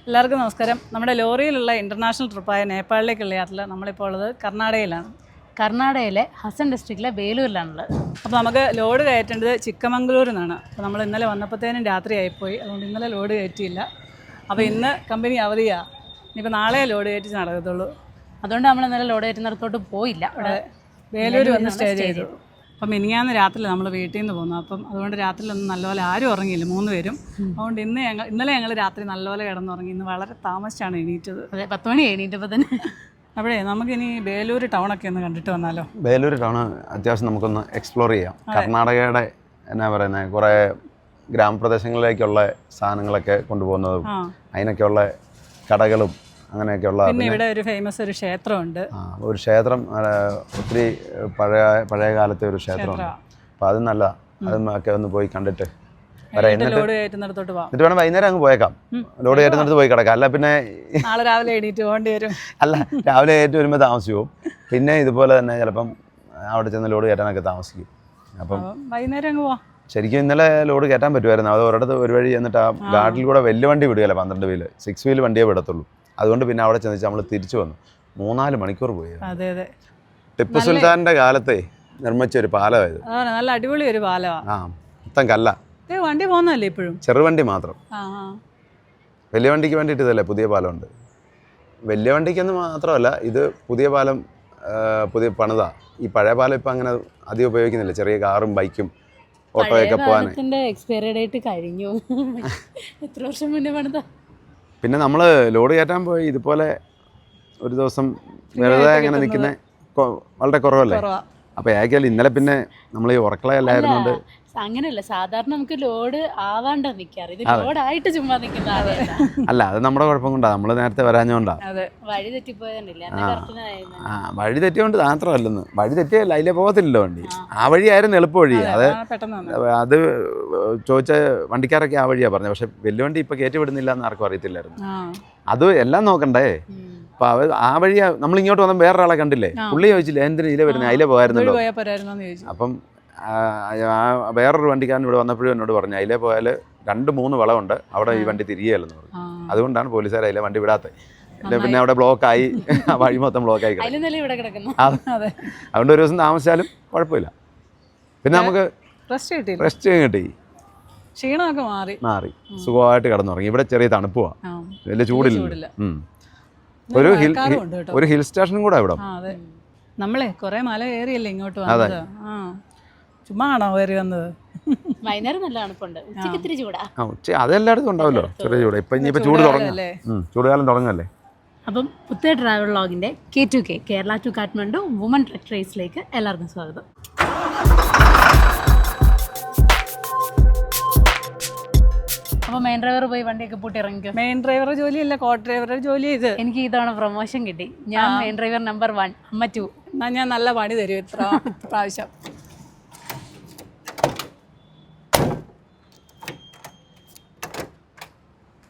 എല്ലാവർക്കും നമസ്കാരം. നമ്മുടെ ലോറിയിലുള്ള ഇൻ്റർനാഷണൽ ട്രിപ്പായ നേപ്പാളിലേക്കുള്ള യാത്രയിൽ നമ്മളിപ്പോൾ ഉള്ളത് കർണാടകയിലാണ്. കർണാടകയിലെ ഹസൻ ഡിസ്ട്രിക്റ്റിലെ വേലൂരിലാണുള്ളത്. അപ്പോൾ നമുക്ക് ലോഡ് കയറ്റേണ്ടത് ചിക്കമംഗളൂരിൽ നിന്നാണ്. അപ്പോൾ നമ്മൾ ഇന്നലെ വന്നപ്പോഴത്തേനും രാത്രി ആയിപ്പോയി, അതുകൊണ്ട് ഇന്നലെ ലോഡ് കയറ്റിയില്ല. അപ്പോൾ ഇന്ന് കമ്പനി അവധിയാണ്. ഇനിയിപ്പോൾ നാളെ ലോഡ് കയറ്റി നടക്കത്തുള്ളൂ. അതുകൊണ്ട് നമ്മൾ ഇന്നലെ ലോഡ് കയറ്റുന്നിടത്തോട്ട് പോയില്ല. അവിടെ വേലൂർ വന്ന് സ്റ്റേ ചെയ്തു. അപ്പം മിനിഞ്ഞാന്ന് രാത്രി നമ്മൾ വീട്ടിൽ നിന്ന് പോന്നു. അപ്പം അതുകൊണ്ട് രാത്രിയിലൊന്നും നല്ലപോലെ ആരും ഉറങ്ങിയില്ല, 3 പേരും. അതുകൊണ്ട് ഇന്നലെ ഞങ്ങൾ രാത്രി നല്ലപോലെ കിടന്നുറങ്ങി. ഇന്ന് വളരെ താമസിച്ചാണ് എണീറ്റത്. അതെ, 10 മണി എണീറ്റപ്പോൾ തന്നെ. അപ്പോഴേ നമുക്കിനി ബേലൂർ ടൗണൊക്കെ ഒന്ന് കണ്ടിട്ട് വന്നാലോ? ബേലൂർ ടൗൺ അത്യാവശ്യം നമുക്കൊന്ന് എക്സ്പ്ലോർ ചെയ്യാം. കർണാടകയുടെ എന്നാ പറയുന്നത്, കുറേ ഗ്രാമപ്രദേശങ്ങളിലേക്കുള്ള സാധനങ്ങളൊക്കെ കൊണ്ടുപോകുന്നതും അതിനൊക്കെയുള്ള കടകളും അങ്ങനെയൊക്കെയുള്ള. പിന്നെ ഇവിടെ ഒരു ഫേമസ് ഒരു ക്ഷേത്രമുണ്ട്. ഒരു ക്ഷേത്രം, ഒത്തിരി പഴയ കാലത്തെ ഒരു ക്ഷേത്രമുണ്ട്. അപ്പോൾ അത് നല്ല, അതും ഒക്കെ ഒന്ന് പോയി കണ്ടിട്ട് വരാം. ലോഡ് കയറ്റുന്നിടത്തോട്ട് പോകാം. എന്നിട്ട് വേണം വൈകുന്നേരം അങ്ങ് പോയേക്കാം. ലോഡ് കയറ്റുന്നിടത്ത് പോയി കിടക്കാം. അല്ല പിന്നെ നാളെ രാവിലെ എണീറ്റ് പോകേണ്ടി വരും. അല്ല, രാവിലെ കയറ്റി വരുമ്പോൾ താമസിച്ചു പോകും. പിന്നെ ഇതുപോലെ തന്നെ ചിലപ്പം അവിടെ ചെന്ന് ലോഡ് കയറ്റാനൊക്കെ താമസിക്കും. അപ്പം വൈകുന്നേരം അങ്ങ് പോവാം. ശരിക്കും ഇന്നലെ ലോഡ് കയറ്റാൻ പറ്റുമായിരുന്നു. അത് ഒരിടത്ത് ഒരു വഴി എന്നിട്ട് ആ ഗാർഡിൽ കൂടെ വലിയ വണ്ടി വിടുകയല്ല, 12 വീല് 6 വീല് വണ്ടിയേ വിടത്തുള്ളൂ. അതുകൊണ്ട് പിന്നെ അവിടെ ചെന്നിട്ട് നമ്മൾ തിരിച്ചു വന്നു. 3-4 മണിക്കൂർ പോയി. അതെ അതെ, ടിപ്പു സുൽത്താൻ്റെ കാലത്തെ നിർമ്മിച്ച ഒരു പാലമായത്. നല്ല അടിപൊളി ഒരു പാലമാണ്. മൊത്തം കല്ല. വണ്ടി പോകുന്നല്ലേ ഇപ്പോഴും? ചെറുവണ്ടി മാത്രം. വലിയ വണ്ടിക്ക് വേണ്ടിയിട്ട് ഇതല്ലേ പുതിയ പാലമുണ്ട്. വലിയ വണ്ടിക്കൊന്നും മാത്രമല്ല, ഇത് പുതിയ പാലം, പുതിയ പണിതാ. ഈ പഴയ പാലം ഇപ്പം അങ്ങനെ അധികം ഉപയോഗിക്കുന്നില്ല. ചെറിയ കാറും ബൈക്കും ഓട്ടോയൊക്കെ പോകാൻ. എക്സ്പയറി ഡേറ്റ് കഴിഞ്ഞു. എത്ര വർഷം മുന്നേ പണിതാ. പിന്നെ നമ്മൾ ലോഡ് കയറ്റാൻ പോയി ഇതുപോലെ ഒരു ദിവസം വെറുതെ അങ്ങനെ നിൽക്കുന്ന വളരെ കുറവല്ലേ. അപ്പോൾ ഏകദേശം ഇന്നലെ പിന്നെ നമ്മൾ ഈ ഉറക്കളയല്ലായിരുന്നുകൊണ്ട് അങ്ങനെയല്ല, സാധാരണ നമുക്ക് ലോഡ് ആവാണ്ട നിൽക്കാറ്. ഇത് ലോഡായിട്ട് ചുമ്മാ നിൽക്കുന്ന. അല്ല, അത് നമ്മുടെ കുഴപ്പം കൊണ്ടാണ്, നമ്മൾ നേരത്തെ വരാഞ്ഞോണ്ടാ. വഴി തെറ്റിപ്പോയതല്ലേ. വഴി തെറ്റിയോണ്ട് മാത്രമല്ലെന്ന്, വഴി തെറ്റിയല്ല, അതിലേ പോകത്തില്ലല്ലോ വണ്ടി. ആ വഴിയായിരുന്നു എളുപ്പ വഴി. അത് ചോദിച്ച വണ്ടിക്കാരൊക്കെ ആ വഴിയാണ് പറഞ്ഞത്. പക്ഷെ വലിയ വണ്ടി ഇപ്പൊ കയറ്റി വിടുന്നില്ല എന്ന് ആർക്കും അറിയത്തില്ലായിരുന്നു. അത് എല്ലാം നോക്കണ്ടേ. അപ്പൊ ആ വഴിയാ നമ്മൾ ഇങ്ങോട്ട് വന്ന വേറൊരാളെ കണ്ടില്ലേ, പുള്ളി ചോദിച്ചില്ലേ എന്തിനാ ഇതിലെ വരുന്നത്, അതിലെ പോയായിരുന്നല്ലോ. അപ്പം വേറൊരു വണ്ടിക്കാരൻ ഇവിടെ വന്നപ്പോഴും എന്നോട് പറഞ്ഞു, അതിലേ പോയാൽ 2-3 വളമുണ്ട്, അവിടെ ഈ വണ്ടി തിരികെയല്ലെന്ന് പറഞ്ഞു. അതുകൊണ്ടാണ് പോലീസുകാർ അതിലെ വണ്ടി വിടാത്തത്. പിന്നെ അവിടെ ബ്ലോക്കായി, വഴി മൊത്തം ബ്ലോക്കായി കിടക്കും. അതുകൊണ്ട് ഒരു ദിവസം താമസിച്ചാലും കുഴപ്പമില്ല. പിന്നെ നമുക്ക് റെസ്റ്റ് കിട്ടി, ക്ഷീണമൊക്കെ മാറി സുഖമായിട്ട് കിടന്നുറങ്ങി. ഇവിടെ ചെറിയ തണുപ്പുവാ, വലിയ ചൂടില്ല. ഒരു ഹിൽ സ്റ്റേഷനും കൂടെ ഇവിടെ. നമ്മളെ കുറെ മല കയറിയല്ലേ ഇങ്ങോട്ട് വന്നത്. ചുമ്മാ ആണോ കയറി വന്നത്? വൈകുന്നേരം നല്ല തണുപ്പുണ്ട്, ഉച്ചയ്ക്ക് ഇത്തിരി ചൂടാ. അതെല്ലായിടത്തും ഉണ്ടാവല്ലോ ചെറിയ ചൂട്. ഇപ്പൊ ചൂട് തുടങ്ങല്ലേ, ചൂടുകാലം തുടങ്ങല്ലേ. അപ്പം പുത്തേ ട്രാവൽ വ്ളോഗിന്റെ K2K Kerala to Kathmandu woman truck റേസിലേക്ക് എല്ലാവർക്കും സ്വാഗതം. അപ്പോൾ മെയിൻ ഡ്രൈവർ പോയി വണ്ടിയൊക്കെ പൂട്ടി ഇറങ്ങിക്കോ. മെയിൻ ഡ്രൈവർ ജോലിയല്ല, കോ ഡ്രൈവറുടെ ജോലി ഇത്. എനിക്ക് ഇതവണ പ്രൊമോഷൻ കിട്ടി. ഞാൻ മെയിൻ ഡ്രൈവർ നമ്പർ 1, അമ്മ 2. എന്നാൽ ഞാൻ നല്ല പണി തരും ഇത്ര പ്രാവശ്യം.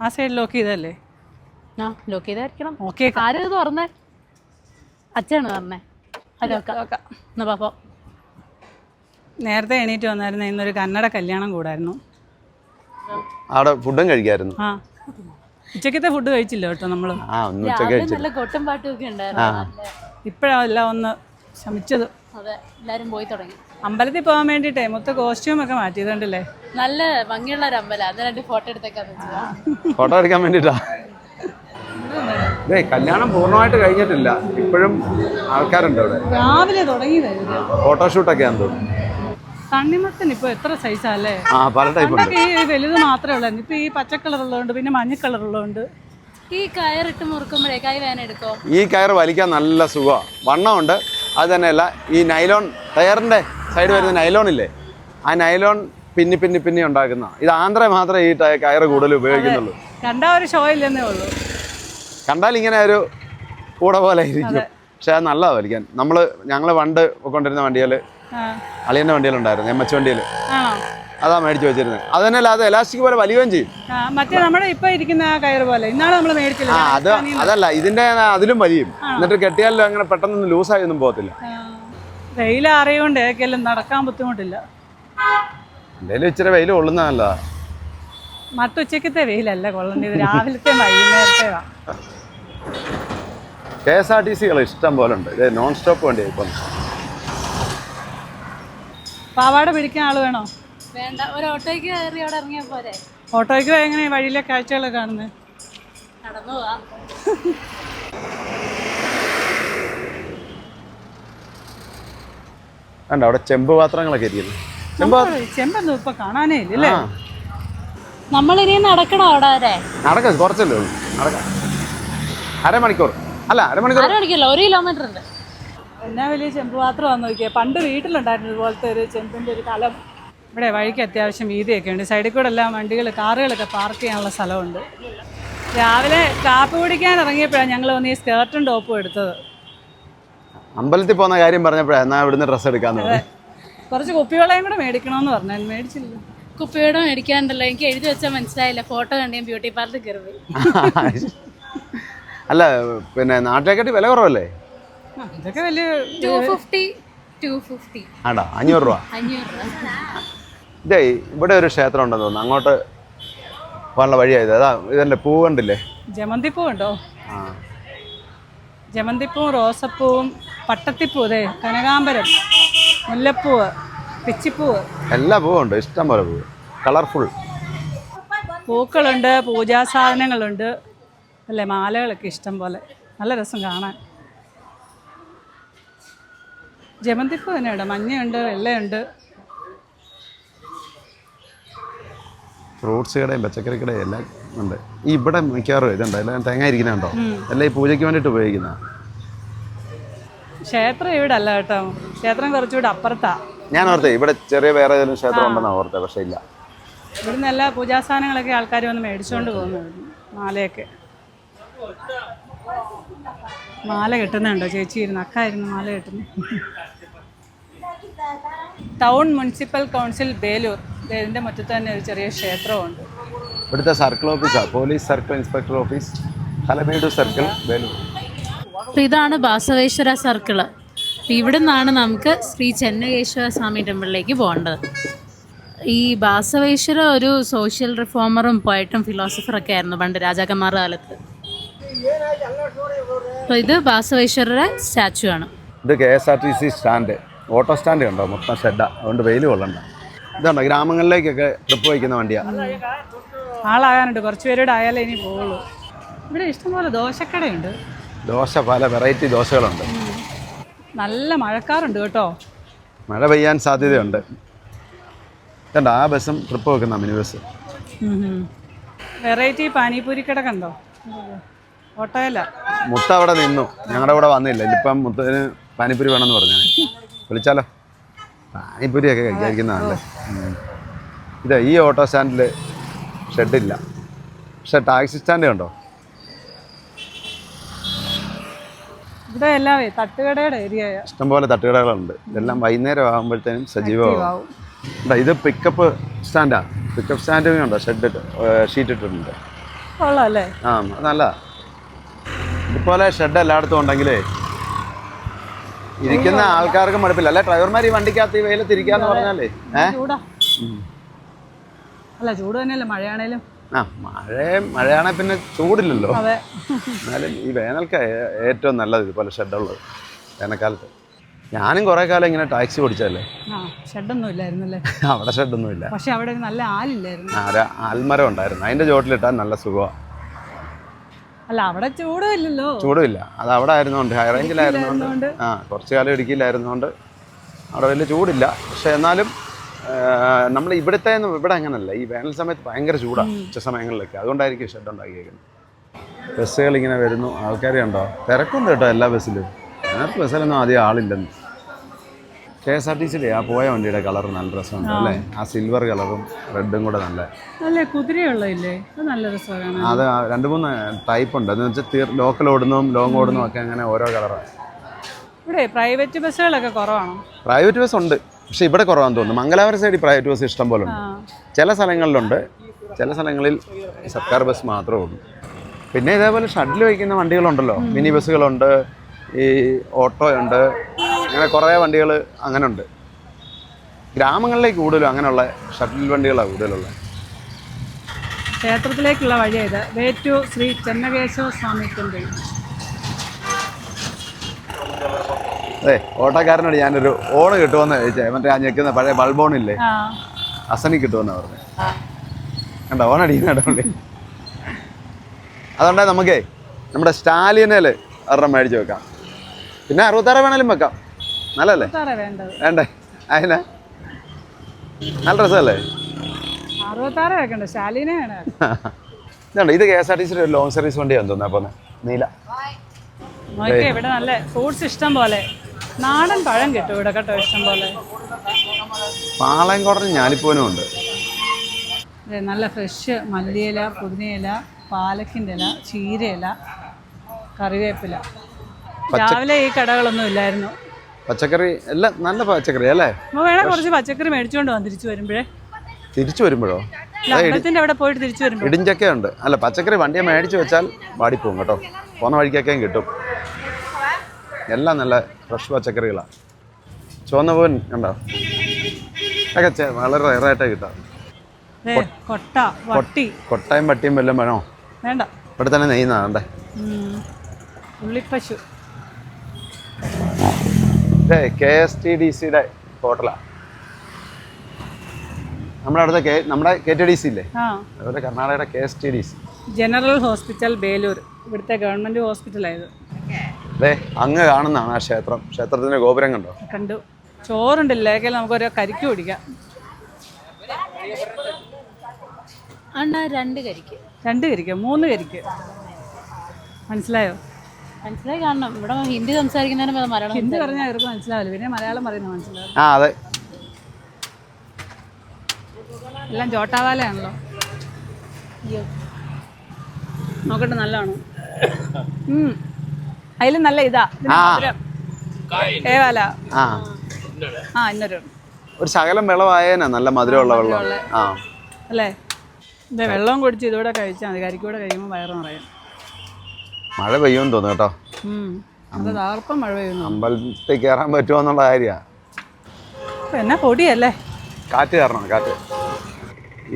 ആ സൈഡ് ലോക്ക് ചെയ്തല്ലേ? ലോക്ക് ചെയ്തായിരിക്കണം. ഓക്കെ, ആരും ഇത് പറഞ്ഞേ? അച്ഛനാണ് പറഞ്ഞേ. എന്നാ പാപ്പ നേരത്തെ എണീറ്റ് വന്നായിരുന്നു. ഇന്നൊരു കന്നഡ കല്യാണം കൂടായിരുന്നു. അവിടെ ഫുഡും കഴിക്കായിരുന്നു. ഉച്ചക്കത്തെ ഫുഡ് കഴിച്ചില്ല കേട്ടോ നമ്മള്. നല്ല കൊട്ടും പാട്ടും ഒക്കെ ഉണ്ടായിരുന്നു. ഇപ്പഴെല്ലാം ഒന്ന് ശമിച്ചത്. അതെ, എല്ലാരും പോയി തുടങ്ങി. അമ്പലത്തിൽ പോകാൻ വേണ്ടിട്ടേ മൊത്തം കോസ്റ്റ്യൂം ഒക്കെ മാറ്റിയതുണ്ടല്ലേ. നല്ല ഭംഗിയുള്ള ഒരു അമ്പലം. അത് 2 ഫോട്ടോ എടുത്തേക്കാന്ന് വെച്ചാ. ഫോട്ടോ എടുക്കാൻ വേണ്ടിട്ടാ. കല്യാണം പൂർണ്ണമായിട്ട് കഴിഞ്ഞിട്ടില്ല, ഇപ്പോഴും ആൾക്കാരുണ്ട് അവിടെ. രാവിലെ തുടങ്ങിയതായിരുന്നു ഫോട്ടോഷൂട്ടൊക്കെ ആണെന്ന് തോന്നുന്നു. തണ്ണിമത്തൻ ഇപ്പൊ എത്ര സൈസല്ലേ. പല ടൈപ്പ്. ഈ വലുത് മാത്രമേ ഉള്ളൂ. ഇപ്പൊ ഈ പച്ച കളറുള്ളതുണ്ട്, പിന്നെ മഞ്ഞ കളറുള്ളതുണ്ട്. ഈ കയറിട്ട് മുറുക്കുമ്പോഴേ കൈ വേന എടുക്കോ? ഈ കയർ വലിക്കാൻ നല്ല സുഖമാണ്, വണ്ണമുണ്ട്. അത് തന്നെയല്ല, ഈ നൈലോൺ ടയറിന്റെ സൈഡ് വരുന്ന നൈലോൺ ഇല്ലേ, ആ നൈലോൺ പിന്നി ഉണ്ടാക്കുന്ന. ഇത് ആന്ധ്ര മാത്രമേ ഈ കയറ് കൂടുതൽ ഉപയോഗിക്കുന്നുള്ളൂ. കണ്ടാ ഒരു ഷോ ഇല്ലെന്നേ ഉള്ളൂ. കണ്ടാൽ ഇങ്ങനെ ഒരു കൂട പോലെ ഇരിക്കും, പക്ഷെ അത് നല്ലതാണ് വലിക്കാൻ. ഞങ്ങൾ പണ്ട് കൊണ്ടിരുന്ന വണ്ടികൾ, അളിയൻ്റെ വണ്ടിയിലുണ്ടായിരുന്നു, എമ്മച്ച് വണ്ടിയിൽ. അതാ മേടിച്ചു വെച്ചിരുന്നത്. അത് തന്നെയല്ല, അത് എലാസ്റ്റിക് പോലെ വലിയുകയും ചെയ്യും. മറ്റേ നമ്മുടെ ഇപ്പൊ ഇരിക്കുന്ന കയറ് പോലെ ഇന്നാളെ നമ്മൾ മേടിച്ചില്ല. അതല്ല, ഇതിന്റെ അതിലും വലിയും. എന്നിട്ട് കെട്ടിയാലും അങ്ങനെ പെട്ടെന്ന് ലൂസായി ഒന്നും പോകത്തില്ല. വെയിലറിയുകൊണ്ട് ഏക്കെല്ലാം നടക്കാൻ ബുദ്ധിമുട്ടില്ല. എന്തായാലും ഇച്ചിരി വെയിൽ കൊള്ളുന്ന നല്ലതാ. നട്ടുച്ചക്കത്തെ വെയിലല്ല കൊള്ളേണ്ടത്, രാവിലത്തെ വൈകുന്നേരത്തെയാ. KSRTC-കൾ ഇഷ്ടം പോലെ ഉണ്ട്. ഇത് നോൺ സ്റ്റോപ്പ് വണ്ടിയാണ് ഇപ്പം. പാവാട പിടിക്കാൻ ആൾ വേണോ? വേണ്ട, ഒരു ഓട്ടോയ്ക്ക് കയറി അവിടെ ഇറങ്ങിയാൽ പോരെ. ഓട്ടോയ്ക്ക് എങ്ങനെ വഴിയിലെ കാഴ്ചകളൊക്കെ കാണുന്നത്? നടന്നു പോവാം. കണ്ടോ അവിടെ ചെമ്പ് പാത്രങ്ങളൊക്കെ ഇരിക്കുന്നു. ചെമ്പൊന്നും ഇപ്പൊ കാണാനേ ഇല്ലല്ലേ. നമ്മളിനി നടക്കണോ അവിടെ വരെ? നടക്കാം, കുറച്ചല്ലേ ഉള്ളൂ. നടക്കാം, അരമണിക്കൂർ. അല്ല, അരമണിക്കൂർ അരമണിക്കൂറല്ല, 1 കിലോമീറ്റർ ഉണ്ട്. എന്നാ വലിയ ചെമ്പ് പാത്രമാണെന്ന് നോക്കിയാൽ. പണ്ട് വീട്ടിലുണ്ടായിരുന്നു ഇതുപോലത്തെ ഒരു ചെമ്പിൻ്റെ ഒരു കലം. ഇവിടെ വഴിക്ക് അത്യാവശ്യം വീതിയൊക്കെ ഉണ്ട്. സൈഡിൽ കൂടെ എല്ലാം വണ്ടികൾ, കാറുകളൊക്കെ പാർക്ക് ചെയ്യാനുള്ള സ്ഥലമുണ്ട്. രാവിലെ കാപ്പി കുടിക്കാൻ ഇറങ്ങിയപ്പോഴാണ് ഞങ്ങൾ വന്ന് ഈ സ്കേർട്ടും ടോപ്പും എടുത്തത്. അമ്പലത്തിൽ പോകുന്ന കാര്യം പറഞ്ഞപ്പോഴാണ് എന്നാൽ ഇവിടുന്ന് ഡ്രസ്സ് എടുക്കാന്ന് പറഞ്ഞു. കുറച്ച് കുപ്പിവെള്ളയും കൂടെ മേടിക്കണമെന്ന് പറഞ്ഞു, മേടിച്ചില്ല. കുപ്പിയോടെ മേടിക്കാണ്ടല്ലോ, എനിക്ക് എഴുതി വെച്ചാൽ മനസ്സിലായില്ല. ഫോട്ടോ കണ്ട് ഞാൻ ബ്യൂട്ടി പാർലറിൽ കയറി. അല്ല, പിന്നെ നാട്ടിലേക്കാട്ടി വില കുറവല്ലേ? ഇതൊക്കെ വലിയ 250 ആണ്ടാ, 500 രൂപ. 500 രൂപ. ഇതേ ഇവിടെ ഒരു ക്ഷേത്രം ഉണ്ടെന്ന് തോന്നുന്നു, അങ്ങോട്ട് പോകാനുള്ള വഴിയായത്. അതാ ഇതല്ലേ പൂ കണ്ടില്ലേ? ജമന്തിപ്പൂ ഉണ്ടോ? ആ, ജമന്തിപ്പൂവും റോസപ്പൂവും പട്ടത്തിപ്പൂ, അതെ, കനകാമ്പരം, മുല്ലപ്പൂവ്, പിച്ചിപ്പൂവ്, എല്ലാ പൂവും ഉണ്ട്, ഇഷ്ടം പോലെ പൂവ്, കളർഫുൾ പൂക്കളുണ്ട്, പൂജാ സാധനങ്ങളുണ്ട്, അല്ലേ, മാലകളൊക്കെ ഇഷ്ടം പോലെ. നല്ല രസം കാണാൻ. ജമന്തിപ്പൂ തന്നെയുണ്ട്, മഞ്ഞയുണ്ട്, വെള്ളയുണ്ട്. ഫ്രൂട്ട്സ് കടയും പച്ചക്കറി കടയും എല്ലാം ഉണ്ട്. ഈ ഇവിടെ മിക്കവാറും ഇതുണ്ട്, എല്ലാം തേങ്ങ ഇരിക്കുന്നുണ്ടോ? എല്ലാം ഈ പൂജയ്ക്ക് വേണ്ടിയിട്ട് ഉപയോഗിക്കുന്ന. ക്ഷേത്രം ഇവിടെ അല്ല കേട്ടോ, ക്ഷേത്രം കുറച്ചുകൂടെ അപ്പുറത്താ. ഞാൻ ഓർത്തേ ഇവിടെ ചെറിയ വേറെ ഏതെങ്കിലും ക്ഷേത്രം ഉണ്ടെന്നാണ് ഓർത്തത്, പക്ഷേ ഇല്ല. ഇവിടുന്ന് എല്ലാ പൂജാ സാധനങ്ങളൊക്കെ ആൾക്കാർ വന്ന് മേടിച്ചുകൊണ്ട് പോകുന്നു. മാലയൊക്കെ, മാല കെട്ടുന്നുണ്ടോ ചേച്ചി? ഇരുന്ന് അക്കായിരുന്നു മാല കെട്ടുന്നു. ടൗൺ മുനിസിപ്പൽ കൗൺസിൽ ബേലൂർ, ഇതിൻ്റെ മുറ്റത്ത് തന്നെ ഒരു ചെറിയ ക്ഷേത്രമുണ്ട്. ഇവിടുത്തെ സർക്കിൾ ഓഫീസാണ്, police circle inspector office, Halebidu circle, Belur. അപ്പോൾ ഇതാണ് ബാസവേശ്വര സർക്കിള്. അപ്പോൾ ഇവിടെ നിന്നാണ് നമുക്ക് ശ്രീ ചെന്നകേശ്വര സ്വാമി ടെമ്പിളിലേക്ക് പോകേണ്ടത്. ഈ ബാസവേശ്വര ഒരു സോഷ്യൽ റിഫോമറും പോയറ്റും ഫിലോസഫറൊക്കെ ആയിരുന്നു പണ്ട് രാജാക്കന്മാരുടെ കാലത്ത്. അപ്പോൾ ഇത് ബാസവേശ്വരരുടെ സ്റ്റാച്ചു ആണ്. ഇത് KSRTC സ്റ്റാൻഡ്, ഓട്ടോ സ്റ്റാൻഡ് കണ്ടോ, മൊത്തം ഷെഡാ, അതുകൊണ്ട് വെയിൽ കൊള്ളണ്ട. ഇതുണ്ടോ ഗ്രാമങ്ങളിലേക്കൊക്കെ ട്രിപ്പ് വയ്ക്കുന്ന വണ്ടിയാണ്. ആളാകാനുണ്ട്, കുറച്ച് പേരുടെ ആയാലേ ഇനി പോകുള്ളൂ. ഇവിടെ ഇഷ്ടംപോലെ ദോശക്കടയുണ്ട്, ദോശ, പല വെറൈറ്റി ദോശകളുണ്ട്. നല്ല മഴക്കാറുണ്ട് കേട്ടോ, മഴ പെയ്യാൻ സാധ്യതയുണ്ട്. കണ്ടോ ആ ബസ്സും ട്രിപ്പ് വെക്കുന്ന മിനി ബസ്. വെറൈറ്റി പാനിപൂരി കട കണ്ടോ? ഓട്ടോയല്ല, മുത്ത അവിടെ നിന്നു, ഞങ്ങളുടെ കൂടെ വന്നില്ല. ഇപ്പം മുത്തന് പാനിപ്പൂരി വേണമെന്ന് പറഞ്ഞു. വിളിച്ചാലോ? പാനിപ്പൂരിയൊക്കെ കഴിക്കാതിരിക്കുന്നതാണല്ലേ. ഇത് ഈ ഓട്ടോ സ്റ്റാൻഡിൽ ഷെഡില്ല, പക്ഷെ ടാക്സി സ്റ്റാൻഡ് കണ്ടോ? ഇവിടെ എല്ലാം തട്ടുകടയുടെ ഏരിയ, ഇഷ്ടംപോലെ തട്ടുകടകളുണ്ട്. ഇതെല്ലാം വൈകുന്നേരം ആകുമ്പോഴത്തേനും സജീവമാകും. ഇത് പിക്കപ്പ് സ്റ്റാൻഡാണ്, പിക്കപ്പ് സ്റ്റാൻഡ് ഉണ്ടോ, ഷീറ്റ് ഇട്ടിട്ടുണ്ട്. കൊള്ളാല്ലേ? ആ, നല്ല. ഇതുപോലെ ഷെഡ് എല്ലായിടത്തും ഉണ്ടെങ്കിലേ ഇരിക്കുന്ന ആൾക്കാർക്ക് മടുപ്പില്ല. അല്ലെ ഡ്രൈവർമാർ ഈ വണ്ടിക്കകത്ത് ഈ വെയിലത്തിരിക്കാന്ന് പറഞ്ഞാലേ ചൂടാ. അല്ല ചൂട് തന്നെയല്ലേ മഴയാണേലും. ആ, മഴയാണെങ്കിൽ പിന്നെ ചൂടില്ലല്ലോ. അതെ. എന്നാലും ഈ വേനൽക്ക് ഏറ്റവും നല്ലത് ഇതുപോലെ ഷെഡുള്ളത്, വേനൽക്കാലത്ത്. ഞാനും കുറേ കാലം ഇങ്ങനെ ടാക്സി ഓടിച്ചല്ലേ. ഷെഡൊന്നും ഇല്ലായിരുന്നല്ലേ? അവിടെ ഷെഡൊന്നുമില്ല, പക്ഷെ അവിടെ നല്ല ആലില്ലായിരുന്നു. ആൽമരം ഉണ്ടായിരുന്നു, അതിൻ്റെ ചോട്ടിലിട്ടാൽ നല്ല സുഖമാണ്. അല്ല അവിടെ ചൂടുമില്ലല്ലോ. ചൂടുമില്ല, അത് അവിടെ ആയിരുന്നോണ്ട്, ഹൈ റേഞ്ചിലായിരുന്നോണ്ട്. കുറച്ച് കാലം ഇടുക്കിയിലായിരുന്നോണ്ട് അവിടെ വലിയ ചൂടില്ല. പക്ഷെ എന്നാലും നമ്മൾ ഇവിടെ അങ്ങനല്ല. ഈ വേനൽ സമയത്ത് ഭയങ്കര ചൂടാണ് ഉച്ച സമയങ്ങളിലൊക്കെ, അതുകൊണ്ടായിരിക്കും ഷെഡ് ഉണ്ടാക്കിയേക്കുന്നത്. ബസ്സുകൾ ഇങ്ങനെ വരുന്നു, ആൾക്കാർ കണ്ടോ, തിരക്കുണ്ട് കേട്ടോ എല്ലാ ബസ്സിലും. അതിനകത്ത് ബസ്സിലൊന്നും ആദ്യം ആളില്ലെന്ന്. KSRTC ആ പോയ വണ്ടിയുടെ കളർ നല്ല രസമുണ്ട് അല്ലേ, ആ സിൽവർ കളറും റെഡും കൂടെ നല്ല കുതിരയുള്ളതില്ലേ, അത് നല്ല രസമാണ്. അത് 2-3 ടൈപ്പ് ഉണ്ട്. എന്ന് വെച്ചാൽ ലോക്കൽ ഓടുന്നതും ലോങ് ഓടുന്നതും ഒക്കെ അങ്ങനെ ഓരോ കളറാണ്. ഇവിടെ പ്രൈവറ്റ് ബസ്സുകളൊക്കെ കുറവാണോ? പ്രൈവറ്റ് ബസ് ഉണ്ട്, പക്ഷെ ഇവിടെ കുറവാന്ന് തോന്നുന്നു. മംഗലാപുരം സൈഡിൽ പ്രൈവറ്റ് ബസ് ഇഷ്ടം പോലെ ഉണ്ട്. ചില സ്ഥലങ്ങളിലുണ്ട്, ചില സ്ഥലങ്ങളിൽ സർക്കാർ ബസ് മാത്രമേ ഉള്ളൂ. പിന്നെ ഇതേപോലെ ഷട്ടിൽ വയ്ക്കുന്ന വണ്ടികളുണ്ടല്ലോ, മിനി ബസ്സുകളുണ്ട്, ഈ ഓട്ടോ ഉണ്ട്, അങ്ങനെ കുറേ വണ്ടികൾ അങ്ങനെ ഉണ്ട്. ഗ്രാമങ്ങളിലേക്ക് കൂടുതലും അങ്ങനെയുള്ള ഷട്ടിൽ വണ്ടികളാണ് കൂടുതലുള്ളത്. ക്ഷേത്രത്തിലേക്കുള്ള വഴിയായത്. Way to Sri Chennakeshava Swami temple. അതെ, ഓട്ടോക്കാരനോട് ഞാനൊരു ഓണ് കിട്ടുമെന്ന് ചോദിച്ചേ. മറ്റേ ആ ഞെക്കുന്ന പഴയ ബൾബോണില്ലേ, ആ അസനി കിട്ടുമെന്നാണ് പറഞ്ഞത്. കണ്ടോ ഓണടിക്കുന്നുണ്ട്. അതുകൊണ്ടാണ് നമുക്കേ നമ്മുടെ സ്റ്റാലിയനിൽ ഒരെണ്ണം മേടിച്ച് വെക്കാം. പിന്നെ 66 വേണേലും വെക്കാം. നല്ലല്ലേ? വേണ്ടത് വേണ്ടേ? അതിനാ നല്ല രസമല്ലേ? 66 വെക്കണ്ട, ശാലിനെ വേണം. ഇതുണ്ട്, ഇത് KSRTC ഒരു ലോങ് സർവീസ് വണ്ടിയാണെന്ന് തോന്നുന്നു. അപ്പോൾ നീല നോക്കിയേ, ഇവിടെ നല്ല ഫ്രൂട്ട്സ് ഇഷ്ടം പോലെ. നാടൻ പഴം കിട്ടും ഇവിടെ കേട്ടോ, ഇഷ്ടം പോലെ. പാളയംകോടനും ഞാലിപ്പൂവനും ഉണ്ട്. നല്ല ഫ്രഷ് മല്ലിയില, പുതിനയില, പാലക്കിൻ്റെ ഇല, ചീരയില, കറിവേപ്പില. രാവിലെ ഈ കടകളൊന്നും ഇല്ലായിരുന്നു. പച്ചക്കറി എല്ലാം നല്ല പച്ചക്കറി അല്ലേ? അപ്പോൾ വേണേൽ കുറച്ച് പച്ചക്കറി മേടിച്ചുകൊണ്ട് വന്നു തിരിച്ചു വരുമ്പോഴേ. തിരിച്ചു വരുമ്പോഴോ? അമ്പലത്തിൻ്റെ അവിടെ പോയിട്ട് തിരിച്ചു വരുമ്പോൾ ഇടിഞ്ചൊക്കെ ഉണ്ട്. അല്ല, പച്ചക്കറി വണ്ടിയെ മേടിച്ച് വെച്ചാൽ വാടിപ്പോവും കേട്ടോ. പോകുന്ന വഴിക്കൊക്കെയും കിട്ടും. എല്ലാം നല്ല ഫ്രഷ് പച്ചക്കറികളാണ്. ചുവന്ന പൂവൻ കണ്ടോ, ഒക്കെ വളരെ റയറായിട്ടേ കിട്ടാം. കൊട്ട, വട്ടി, കൊട്ടയും പട്ടിയും വല്ലതും വേണോ? വേണ്ട, ഇവിടെ തന്നെ നെയ്യുന്നതാണ്ടേ. ഉള്ളിപ്പശു. ഇതേ KSTDCയുടെ ഹോട്ടലാണ്. നമ്മുടെ അടുത്ത നമ്മുടെ KTDC ഇല്ലേ, അതുപോലെ കർണാടകയുടെ KSTDC. ജനറൽ ഹോസ്പിറ്റൽ ബേലൂർ, ഇവിടുത്തെ ഗവൺമെൻറ് ഹോസ്പിറ്റലായത്. അതെ, അങ്ങ് കാണുന്നതാണ് ആ ക്ഷേത്രം. ക്ഷേത്രത്തിൻ്റെ ഗോപുരം കണ്ടോ? കണ്ടു. ചോറുണ്ടില്ലേക്ക് നമുക്കൊരു കരിക്ക് കുടിക്കാം. അണ്ണാ 2 കരിക്ക്. 2 കരിക്ക്, 3 കരിക്ക്. മനസ്സിലായോ? മനസ്സിലായി കാണണം. ഇവിടെ ഹിന്ദി സംസാരിക്കുന്നതിന് മലയാളം ഹിന്ദി പറഞ്ഞാൽ അവർക്ക് മനസ്സിലാവില്ല, പിന്നെ മലയാളം പറയുന്നത് മനസ്സിലാവും. ആ അതെ, എല്ലാം ജോട്ടാവാലയാണല്ലോ. നോക്കട്ടെ, നല്ലതാണോ? അതിൽ നല്ല ഇതാ ഏവാല. ഇന്നൊരു ഒരു ശകലം വെള്ളമായേനാ, നല്ല മധുരമുള്ള വെള്ളം. ആ അല്ലേ? ഇതേ വെള്ളം കുടിച്ച് ഇതോടെ കഴിച്ചാൽ മതി. കരിക്കൂടെ കഴിയുമ്പോൾ വയറ് നിറയും. മഴ പെയ്യുമെന്ന് തോന്നുന്നു കേട്ടോ. അത് താർപ്പം മഴ പെയ്യുന്നു. അമ്പലത്തിൽ കയറാൻ പറ്റുമോ എന്നുള്ള കാര്യമാണ്. എന്നാ പൊടിയല്ലേ? കാറ്റ് കയറണം, കാറ്റ്.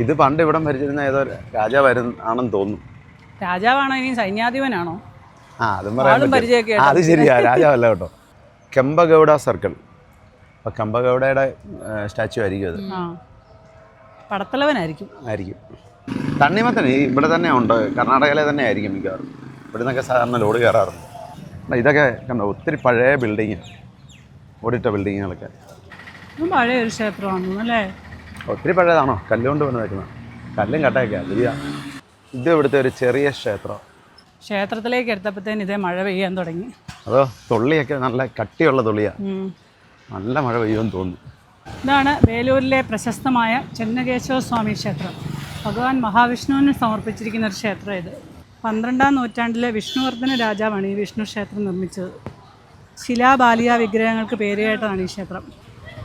ഇത് പണ്ട് ഇവിടം ഭരിച്ചിരുന്ന ഏതോ രാജാവാണെന്ന് തോന്നുന്നു. രാജാവാണോ ഇനി സൈന്യാധിപനാണോ? അതും പറയാൻ പറ്റും. അത് ശരിയാ, രാജാവല്ല കേട്ടോ. കെമ്പഗൗഡ സർക്കിൾ. അപ്പം കെമ്പഗൗഡയുടെ സ്റ്റാച്യു ആയിരിക്കും അത്. പടത്തലവനായിരിക്കും. ആയിരിക്കും. തണ്ണിമത്തൻ ഇവിടെ തന്നെ ഉണ്ട്, കർണാടകയിലെ തന്നെ ആയിരിക്കും മിക്കവാറും. ഇവിടെ നിന്നൊക്കെ സാധാരണ ലോഡ് കയറാറുണ്ട്. ഇതൊക്കെ കണ്ടോ, ഒത്തിരി പഴയ ബിൽഡിങ്, ഓടിട്ട ബിൽഡിങ്ങുകളൊക്കെ. പഴയ ഒരു ക്ഷേത്രമാണ് അല്ലേ? ഒത്തിരി പഴയതാണോ? കല്ലുകൊണ്ട് വന്ന് വെക്കുന്നത്, കല്ലും കട്ടയൊക്കെയാണ്. ഇത് ഇവിടുത്തെ ഒരു ചെറിയ ക്ഷേത്രം. ക്ഷേത്രത്തിലേക്ക് എടുത്തപ്പോഴത്തേന് ഇതേ മഴ പെയ്യാൻ തുടങ്ങി. അതോ തുള്ളിയൊക്കെ നല്ല കട്ടിയുള്ള തുള്ളിയാണ്. നല്ല മഴ പെയ്യുമെന്ന് തോന്നുന്നു. ഇതാണ് വേലൂരിലെ പ്രശസ്തമായ ചെന്നകേശവ സ്വാമി ക്ഷേത്രം. ഭഗവാൻ മഹാവിഷ്ണുവിന് സമർപ്പിച്ചിരിക്കുന്ന ഒരു ക്ഷേത്രം ഇത്. 12-ാം നൂറ്റാണ്ടിലെ വിഷ്ണുവർദ്ധന രാജാവാണ് ഈ വിഷ്ണു ക്ഷേത്രം നിർമ്മിച്ചത്. ശിലാബാലിയ വിഗ്രഹങ്ങൾക്ക് പേരുകേട്ടതാണ് ഈ ക്ഷേത്രം.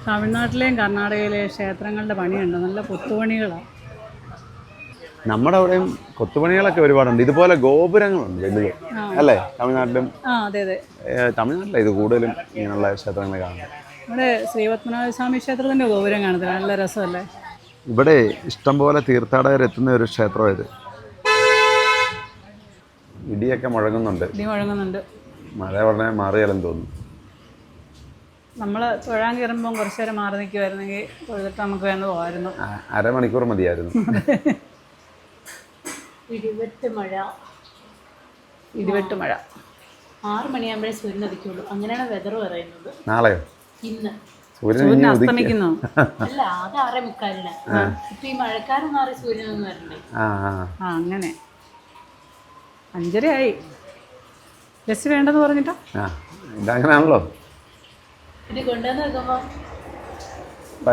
തമിഴ്നാട്ടിലെയും കർണാടകയിലെയും ക്ഷേത്രങ്ങളുടെ പണിയുണ്ട്, നല്ല കൊത്തുപണികളാണ്. നമ്മുടെ അവിടെയും കൊത്തുപണികളൊക്കെ ഒരുപാടുണ്ട്. ഇതുപോലെ ഗോപുരങ്ങളുണ്ട് വലുത് അല്ലേ? തമിഴ്നാട്ടിലും. അതെ അതെ, തമിഴ്നാട്ടിലെ ഇത് കൂടുതലും ഇങ്ങനെയുള്ള ക്ഷേത്രങ്ങൾ കാണുന്നത്. ഇവിടെ ശ്രീപത്മനാഭസ്വാമി ക്ഷേത്രത്തിൻ്റെ ഗോപുരം കാണത്തില്ല, നല്ല രസമല്ലേ? ഇവിടെ ഇഷ്ടംപോലെ തീർത്ഥാടകരെത്തുന്ന ഒരു ക്ഷേത്രം ഇത്. ഇടിയൊക്കെ മുഴങ്ങുന്നുണ്ട്. ഇടി മുഴങ്ങുന്നുണ്ട്. മഴ ഉടനെ മാറിയാലെന്ന് തോന്നുന്നു. നമ്മൾ തൊഴാൻ കയറുമ്പം കുറച്ച് നേരം മാറി നിൽക്കുമായിരുന്നെങ്കിൽ തൊഴുതിട്ട് നമുക്ക് വേണ്ട പോകാമായിരുന്നു. അരമണിക്കൂർ മതിയായിരുന്നു. ഇടിവെട്ട് മഴ. 6 മണിയാകുമ്പോഴേ സൂര്യൻ ഉദിക്കുള്ളൂ, അങ്ങനെയാണ് വെതർ പറയുന്നത്. നാളെയോ? ഇന്ന് സൂര്യൻ അസ്തമിക്കുന്നു. അല്ല, അത് 6:45. ഇപ്പൊ ഈ മഴക്കാലം മാറി സൂര്യനൊന്നും വരണ്ടേ? അങ്ങനെ 5:30 ആയി. ബസ് വേണ്ടെന്ന് പറഞ്ഞിട്ടോ? ഇതങ്ങനെയാണല്ലോ. ഇത് കൊണ്ടുവന്ന് വെക്കുമ്പോ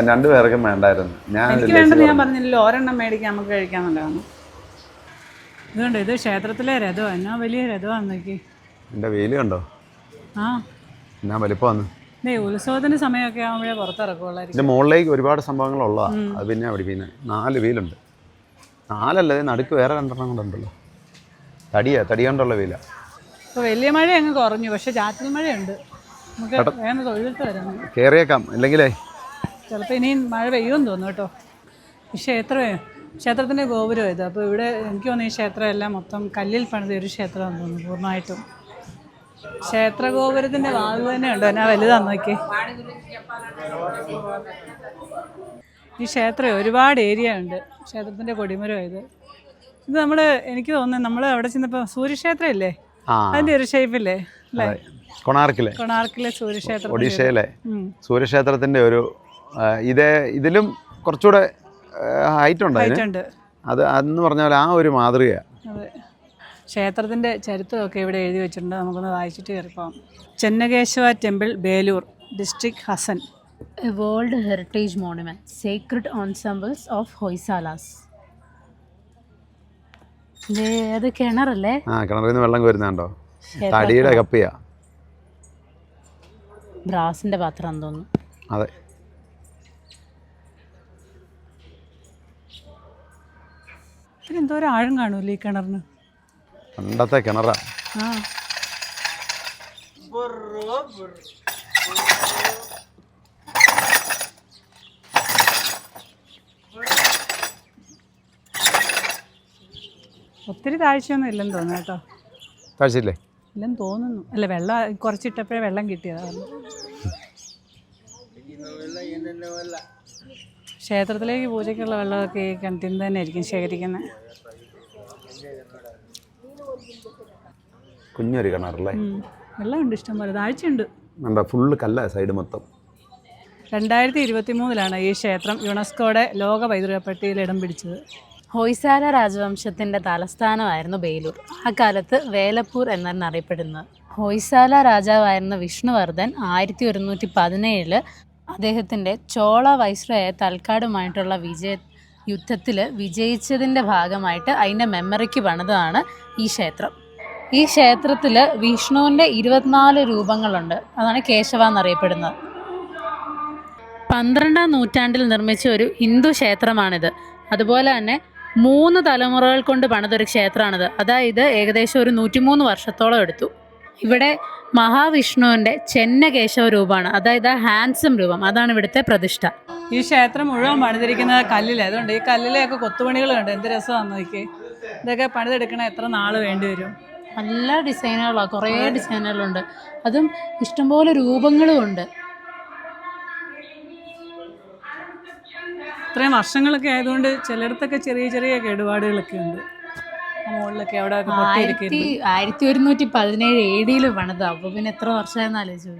2 പേർക്കും വേണ്ടായിരുന്നു. എനിക്ക് വേണ്ടെന്ന് ഞാൻ പറഞ്ഞില്ലല്ലോ, ഒരെണ്ണം മേടിക്കാൻ നമുക്ക് കഴിക്കാന്നുള്ളതാണ്. ഇതുകൊണ്ട് ഇത് ക്ഷേത്രത്തിലെ രഥമാണ്. എന്നാ വലിയ രഥമാണ് നോക്കി. എൻ്റെ വെയിൽ കണ്ടോ? എന്നാ വലിപ്പമാണ്. ഉത്സവത്തിന്റെ സമയമൊക്കെ ആകുമ്പോഴേ പുറത്തിറക്കുള്ളായിരിക്കും. ഇതിൻ്റെ മുകളിലേക്ക് ഒരുപാട് സംഭവങ്ങളുള്ളതാണ്. അത് പിന്നെ അവിടെ പിന്നെ 4 വീലുണ്ട്. 4 അല്ല, നടുക്ക് വേറെ 2 കൊണ്ടുണ്ടല്ലോ. തടി കൊണ്ടുള്ള വീല. ഇപ്പോൾ വലിയ മഴ അങ്ങ് കുറഞ്ഞു, പക്ഷെ ചാറ്റൽ മഴയുണ്ട്. നമുക്ക് വേഗം തൊഴിലിട്ട് വരാം. കയറിയേക്കാം, ഇല്ലെങ്കിലേ ചിലപ്പോൾ ഇനിയും മഴ പെയ്യുമെന്ന് തോന്നുന്നു കേട്ടോ. ഈ ക്ഷേത്രമേ ക്ഷേത്രത്തിൻ്റെ ഗോപുരം ഇത്. അപ്പോൾ ഇവിടെ എനിക്ക് തോന്നുന്നു ഈ ക്ഷേത്രം എല്ലാം മൊത്തം കല്ലിൽ പണിത ഒരു ക്ഷേത്രമാണെന്ന് തോന്നുന്നു പൂർണ്ണമായിട്ടും. ക്ഷേത്ര ഗോപുരത്തിൻ്റെ വാതിൽ തന്നെ ഉണ്ടോ, എന്നാ വലുതാന്ന് നോക്കി. ഈ ക്ഷേത്രം ഒരുപാട് ഏരിയ ഉണ്ട്. ക്ഷേത്രത്തിൻ്റെ കൊടിമരം ഇത്. ഇത് നമ്മൾ എനിക്ക് തോന്നുന്നു നമ്മൾ അവിടെ ചെന്നപ്പോൾ സൂര്യക്ഷേത്രം ഇല്ലേ, അതിൻ്റെ ഒരു ഷേപ്പില്ലേ അല്ലേ? കൊണാർക്കിലെ സൂര്യക്ഷേത്രം, ഒഡീഷയിലെ സൂര്യക്ഷേത്രത്തിൻ്റെ ഒരു ഇതിലും കുറച്ചുകൂടെ ഹൈറ്റ് ഉണ്ട്. അത് അന്ന് പറഞ്ഞ പോലെ ആ ഒരു മാതൃകയാണ്. അതെ, ക്ഷേത്രത്തിൻ്റെ ചരിത്രമൊക്കെ ഇവിടെ എഴുതി വെച്ചിട്ടുണ്ട്. നമുക്കൊന്ന് വായിച്ചിട്ട് കയറിപ്പോവാം. Chennakeshava temple, Belur, district Hassan. A World Heritage Monument, Sacred Ensembles of Hoysalas. അത് കിണറല്ലേ? കിണറിൽ നിന്ന് വെള്ളം കോരുന്നുണ്ടോ? തടിയുടെ കപ്പിയാ, ബ്രാസിന്റെ പാത്രം തോന്നുന്നു. അതെ. എന്തോരം ആഴം കാണൂല്ലേ ഈ കിണറിന്? പണ്ടത്തെ കിണറാ. ഒത്തിരി താഴ്ചയൊന്നും ഇല്ലെന്ന് തോന്നുന്നു കേട്ടോ. താഴ്ചയില്ലേ? ഇല്ലെന്ന് തോന്നുന്നു. അല്ല, വെള്ളം കുറച്ചിട്ടപ്പോഴേ വെള്ളം കിട്ടിയതാണ്. ക്ഷേത്രത്തിലേക്ക് പൂജയ്ക്കുള്ള വെള്ളമൊക്കെ ഈ കിണറ്റിൽ നിന്ന് തന്നെ ആയിരിക്കും ശേഖരിക്കുന്നത്. കുഞ്ഞൊരു കിണറല്ലേ? വെള്ളമുണ്ട്, ഇഷ്ടംപോലെ താഴ്ചയുണ്ട്. ഫുള്ള് കല്ല സൈഡ് മൊത്തം. 2023 ഈ ക്ഷേത്രം യുനെസ്കോയുടെ ലോക പൈതൃക പട്ടികയിൽ ഇടം പിടിച്ചത്. ഹൊയ്സാല രാജവംശത്തിൻ്റെ തലസ്ഥാനമായിരുന്നു ബേലൂർ. ആ കാലത്ത് വേലപ്പൂർ എന്നാണ് അറിയപ്പെടുന്നത്. ഹൊയ്സാല രാജാവായിരുന്ന വിഷ്ണുവർദ്ധൻ 1117 അദ്ദേഹത്തിൻ്റെ ചോള വൈസ്രോയായ തൽക്കാടുമായിട്ടുള്ള യുദ്ധത്തിൽ വിജയിച്ചതിൻ്റെ ഭാഗമായിട്ട് അതിൻ്റെ മെമ്മറിക്ക് പണിതാണ് ഈ ക്ഷേത്രം. ഈ ക്ഷേത്രത്തിൽ വിഷ്ണുവിൻ്റെ 24 രൂപങ്ങളുണ്ട്. അതാണ് കേശവ എന്നറിയപ്പെടുന്നത്. 12ാം നൂറ്റാണ്ടിൽ നിർമ്മിച്ച ഒരു ഹിന്ദു ക്ഷേത്രമാണിത്. അതുപോലെ തന്നെ 3 തലമുറകൾ കൊണ്ട് പണിതൊരു ക്ഷേത്രമാണിത്. അതായത് ഏകദേശം ഒരു 103 വർഷത്തോളം എടുത്തു. ഇവിടെ മഹാവിഷ്ണുവിൻ്റെ ചെന്നകേശവ രൂപമാണ്, അതായത് ഹാൻസം രൂപം, അതാണ് ഇവിടുത്തെ പ്രതിഷ്ഠ. ഈ ക്ഷേത്രം മുഴുവൻ പണിതിരിക്കുന്നത് കല്ലിൽ. അതുകൊണ്ട് ഈ കല്ലിലെയൊക്കെ കൊത്തുപണികളുണ്ട്. എന്ത് രസമാണെന്ന് നോക്കി. ഇതൊക്കെ പണിതെടുക്കണ എത്ര നാൾ വേണ്ടി വരും? നല്ല ഡിസൈനുകളാണ്, കുറേ ഡിസൈനുകളുണ്ട്. അതും ഇഷ്ടംപോലെ രൂപങ്ങളും ഉണ്ട്. ഇത്രയും വർഷങ്ങളൊക്കെ ആയതുകൊണ്ട് ചിലയിടത്തൊക്കെ ചെറിയ ചെറിയ കേടുപാടുകളൊക്കെ ഉണ്ട്. മുകളിലൊക്കെ അവിടെ 1117 AD പണിതാ. അപ്പോൾ പിന്നെ എത്ര വർഷമായെന്ന് ആലോചിച്ചു.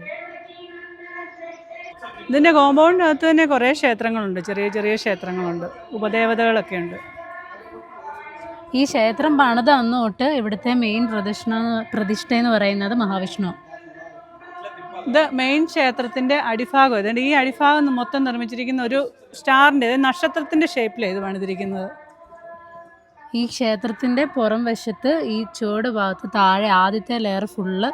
ഇതിൻ്റെ കോമ്പൗണ്ടിനകത്ത് തന്നെ കുറേ ക്ഷേത്രങ്ങളുണ്ട്, ചെറിയ ചെറിയ ക്ഷേത്രങ്ങളുണ്ട്, ഉപദേവതകളൊക്കെ ഉണ്ട്. ഈ ക്ഷേത്രം പണിത അന്ന് തൊട്ട് ഇവിടുത്തെ മെയിൻ പ്രതിഷ്ഠ എന്ന് പറയുന്നത് മഹാവിഷ്ണു. ഇത് മെയിൻ ക്ഷേത്രത്തിൻ്റെ അടിഭാഗം. അതുകൊണ്ട് ഈ അടിഭാഗം മൊത്തം നിർമ്മിച്ചിരിക്കുന്ന ഒരു സ്റ്റാറിൻ്റെ, നക്ഷത്രത്തിൻ്റെ ഷേപ്പിലാണ് ഇത് പണിതിരിക്കുന്നത്. ഈ ക്ഷേത്രത്തിൻ്റെ പുറം വശത്ത് ഈ ചുവട് ഭാഗത്ത് താഴെ ആദ്യത്തെ ലെയർ ഫുള്ള്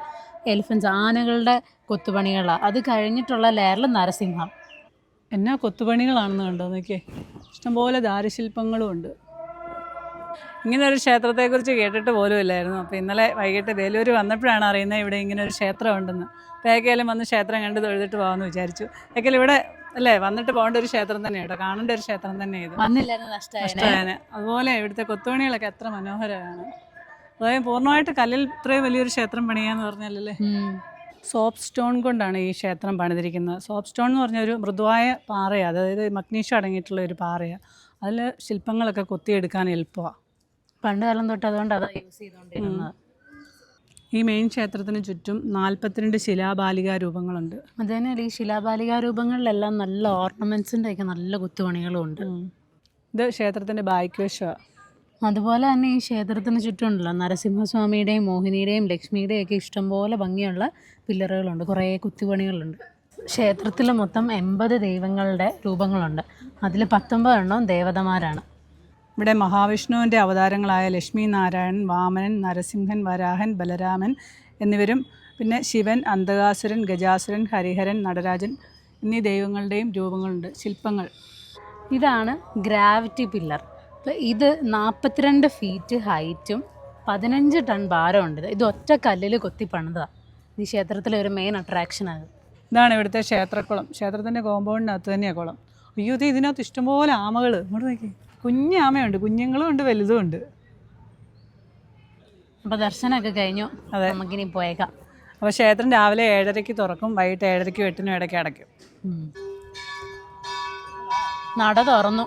എലിഫൻസ്, ആനകളുടെ കൊത്തുപണികളാണ്. അത് കഴിഞ്ഞിട്ടുള്ള ലെയറിൽ നരസിംഹം. എന്നാ കൊത്തുപണികളാണെന്ന് കണ്ടോ നോക്കിയേ. ഇഷ്ടംപോലെ ദാരുശില്പങ്ങളും ഉണ്ട്. ഇങ്ങനെ ഒരു ക്ഷേത്രത്തെക്കുറിച്ച് കേട്ടിട്ട് പോലും ഇല്ലായിരുന്നു. അപ്പോൾ ഇന്നലെ വൈകിട്ട് ബേലൂർ വന്നപ്പോഴാണ് അറിയുന്നത് ഇവിടെ ഇങ്ങനെ ഒരു ക്ഷേത്രം ഉണ്ടെന്ന്. അപ്പോൾ ഏകേലും വന്ന് ക്ഷേത്രം കണ്ട് തൊഴുതിട്ട് പോകാമെന്ന് വിചാരിച്ചു. ഏകേലും ഇവിടെ അല്ലേ വന്നിട്ട് പോകേണ്ട ഒരു ക്ഷേത്രം തന്നെയാണ് കേട്ടോ, കാണേണ്ട ഒരു ക്ഷേത്രം തന്നെ ഇത്. നഷ്ടമായേനെ. അതുപോലെ ഇവിടുത്തെ കൊത്തുപണികളൊക്കെ എത്ര മനോഹരമാണ്. അതായത് പൂർണ്ണമായിട്ട് കല്ലിൽ ഇത്രയും വലിയൊരു ക്ഷേത്രം പണിയാന്ന് പറഞ്ഞാലല്ലേ. സോപ്പ് സ്റ്റോൺ കൊണ്ടാണ് ഈ ക്ഷേത്രം പണിതിരിക്കുന്നത്. സോപ്പ് സ്റ്റോൺ എന്ന് പറഞ്ഞ ഒരു മൃദുവായ പാറയാണ്, അതായത് മഗ്നീഷ്യം അടങ്ങിയിട്ടുള്ള ഒരു പാറയാണ്. അതിൽ ശില്പങ്ങളൊക്കെ കൊത്തിയെടുക്കാൻ എളുപ്പമാണ്. പണ്ട് കാലം തൊട്ട് അതുകൊണ്ട് അതാണ് യൂസ് ചെയ്തുകൊണ്ടിരുന്നത്. ഈ മെയിൻ ക്ഷേത്രത്തിന് ചുറ്റും 42 ശിലാബാലികാ രൂപങ്ങളുണ്ട്. അതുതന്നെ ഈ ശിലാബാലികാ രൂപങ്ങളിലെല്ലാം നല്ല ഓർണമെൻറ്റ്സിൻ്റെ ഒക്കെ നല്ല കൊത്തുപണികളും ഉണ്ട്. ഇത് ക്ഷേത്രത്തിൻ്റെ ബാക്ക് വശമാണ്. അതുപോലെ തന്നെ ഈ ക്ഷേത്രത്തിന് ചുറ്റുമുണ്ടല്ലോ നരസിംഹസ്വാമിയുടെയും മോഹിനിയുടെയും ലക്ഷ്മിയുടെയും ഒക്കെ ഇഷ്ടംപോലെ ഭംഗിയുള്ള പില്ലറുകളുണ്ട്, കുറേ കുത്തുപണികളുണ്ട്. ക്ഷേത്രത്തിൽ മൊത്തം 80 ദൈവങ്ങളുടെ രൂപങ്ങളുണ്ട്. അതിൽ 19 എണ്ണം ദേവതമാരാണ്. ഇവിടെ മഹാവിഷ്ണുവിൻ്റെ അവതാരങ്ങളായ ലക്ഷ്മി നാരായണൻ, വാമനൻ, നരസിംഹൻ, വരാഹൻ, ബലരാമൻ എന്നിവരും പിന്നെ ശിവൻ, അന്തകാസുരൻ, ഗജാസുരൻ, ഹരിഹരൻ, നടരാജൻ എന്നീ ദൈവങ്ങളുടെയും രൂപങ്ങളുണ്ട്. ശില്പങ്ങൾ ഇതാണ് ഗ്രാവിറ്റി പില്ലർ. അപ്പോൾ ഇത് 42 ഫീറ്റ് ഹൈറ്റും 15 ടൺ ഭാരമുണ്ട്. ഇത് ഒറ്റ കല്ലിൽ കൊത്തി പണിതാണ്. ഈ ക്ഷേത്രത്തിലെ ഒരു മെയിൻ അട്രാക്ഷനാണ്. ഇതാണ് ഇവിടുത്തെ ക്ഷേത്രക്കുളം. ക്ഷേത്രത്തിൻ്റെ കോമ്പൗണ്ടിനകത്ത് തന്നെയാണ് കുളം. അയ്യോ, ഇതിനകത്ത് ഇഷ്ടംപോലെ ആമകൾ. ഇങ്ങോട്ട് നോക്കി, കുഞ്ഞാമയുണ്ട്, കുഞ്ഞുങ്ങളും ഉണ്ട്, വലുതും ഉണ്ട്. അപ്പോൾ ദർശനമൊക്കെ കഴിഞ്ഞു. അതെ, നമുക്കിനി പോയേക്കാം. അപ്പോൾ ക്ഷേത്രം രാവിലെ 7:30 തുറക്കും, വൈകിട്ട് 7:30 8 ഇടയ്ക്ക് അടയ്ക്കും. നട തുറന്നു.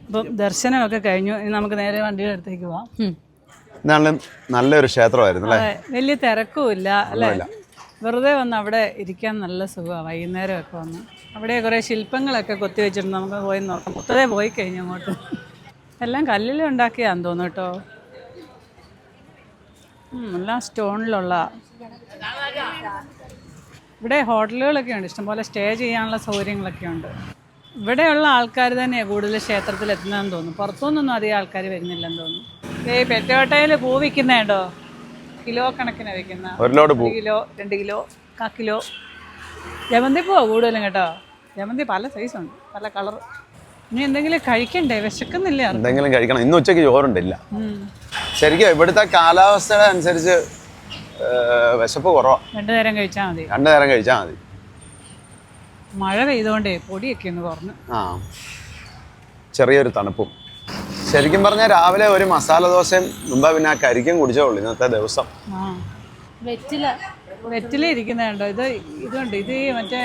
അപ്പം ദർശനമൊക്കെ കഴിഞ്ഞു. ഇനി നമുക്ക് നേരെ വണ്ടിയുടെ അടുത്തേക്ക് പോവാം. ഇതാണെങ്കിലും നല്ലൊരു ക്ഷേത്രമായിരുന്നു അല്ലേ? അതെ, വലിയ തിരക്കും ഇല്ല അല്ലേ? വെറുതെ വന്ന് അവിടെ ഇരിക്കാൻ നല്ല സുഖമാണ്. വൈകുന്നേരമൊക്കെ വന്ന് അവിടെ കുറേ ശില്പങ്ങളൊക്കെ കൊത്തി വെച്ചിട്ടുണ്ട്. നമുക്ക് പോയി നോക്കാം. മൊത്തത്തെ പോയി കഴിഞ്ഞു അങ്ങോട്ട്. എല്ലാം കല്ലിൽ ഉണ്ടാക്കിയാന്ന് തോന്നുന്നു കേട്ടോ. എല്ലാം സ്റ്റോണിലുള്ള. ഇവിടെ ഹോട്ടലുകളൊക്കെ ഉണ്ട്, ഇഷ്ടംപോലെ സ്റ്റേ ചെയ്യാനുള്ള സൗകര്യങ്ങളൊക്കെ ഉണ്ട്. ഇവിടെയുള്ള ആൾക്കാർ തന്നെയാണ് കൂടുതൽ ക്ഷേത്രത്തിൽ എത്തുന്നതെന്ന് തോന്നുന്നു. പുറത്തുനിന്നൊന്നും അധികം ആൾക്കാർ വരുന്നില്ലെന്ന് തോന്നുന്നു. പെറ്റോട്ടയിൽ പൂ വിൽക്കുന്നുണ്ടോ? കിലോ കണക്കിന് വിൽക്കുന്ന 1 കിലോ 2 കിലോ 1 കിലോ. ജമന്തി പൂവാ കൂടുതലും കേട്ടോ. ജമന്തി പല സൈസുണ്ട്, പല കളർ. ഇനി എന്തെങ്കിലും കഴിക്കണ്ടേ? വിശക്കുന്നില്ല. എന്തെങ്കിലും കഴിക്കണം. ഇന്ന് ഉച്ചയ്ക്ക് ചോറുണ്ടില്ല. ശരിക്കും ഇവിടുത്തെ കാലാവസ്ഥയുടെ അനുസരിച്ച് വിശപ്പ് കുറവാണ്. 2 നേരം കഴിച്ചാൽ മതി. 2 നേരം കഴിച്ചാൽ മതി. മഴ പെയ്തുകൊണ്ടേ പൊടിയൊക്കെ ഒന്ന് കുറഞ്ഞു. ചെറിയൊരു തണുപ്പും. ശരിക്കും പറഞ്ഞാൽ രാവിലെ ഒരു മസാല ദോശയും മുമ്പ് പിന്നെ ആ കരിക്കും കുടിച്ചോളൂ ഇന്നത്തെ ദിവസം. വെറ്റില ഇരിക്കുന്നുണ്ടോ? ഇതുണ്ട്. ഇത് മറ്റേ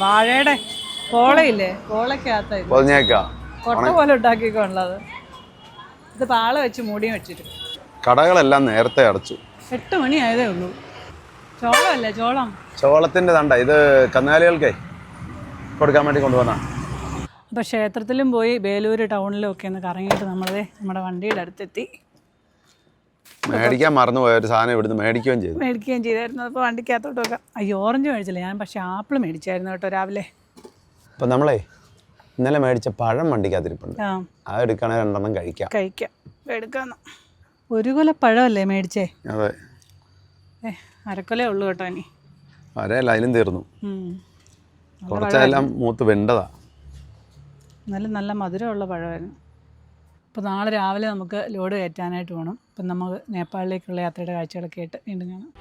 വാഴയുടെ കോളയില്ലേ, കോളക്കകത്ത് കൊട്ട പോലെ ഉണ്ടാക്കിക്കൊള്ളത്. ഇത് പാള വെച്ച് മൂടിയും വെച്ചിട്ട്. കടകളെല്ലാം നേരത്തെ അടച്ചു. 8 മണി ആയതേ ഉള്ളൂ. ചോളമല്ലേ, ചോളത്തിന്റെ തണ്ട. ഇത് കന്നുകാലികൾക്കേ കൊടുക്കാൻ വേണ്ടി കൊണ്ടുവന്ന. അപ്പോൾ ക്ഷേത്രത്തിലും പോയി ബേലൂര് ടൗണിലും ഒക്കെ ഒന്ന് കറങ്ങിയിട്ട് നമ്മുടെ വണ്ടിയുടെ അടുത്തെത്തി. മേടിക്കാൻ മറന്നുപോയ ഒരു സാധനം ഇവിടുന്ന് മേടിക്കുകയും ചെയ്തായിരുന്നു. അപ്പോൾ വണ്ടിക്കകത്തോട്ട് വെക്കാം. ഓറഞ്ച് മേടിച്ചില്ല ഞാൻ, പക്ഷേ ആപ്പിൾ മേടിച്ചായിരുന്നു കേട്ടോ രാവിലെ. അപ്പം നമ്മളെ ഇന്നലെ മേടിച്ച പഴം വണ്ടിക്കകത്തിരിപ്പുണ്ട്. അത് എടുക്കുകയാണെങ്കിൽ 2 എണ്ണം കഴിക്കാം. എടുക്കാന്ന്. 1 കൊല പഴമല്ലേ മേടിച്ചേ? അതെ, 1/2 കൊലേ ഉള്ളൂ കേട്ടോ. ഇനി വരെയല്ല, അതിലും തീർന്നു. കുറച്ചെല്ലാം മൂത്ത് വെണ്ടതാ. നല്ല മധുരമുള്ള പഴമായിരുന്നു. അപ്പോൾ നാളെ രാവിലെ നമുക്ക് ലോഡ് കയറ്റാനായിട്ട് പോകണം. അപ്പം നമുക്ക് നേപ്പാളിലേക്കുള്ള യാത്രയുടെ കാഴ്ചകളൊക്കെ ആയിട്ട് വീണ്ടും കാണാം.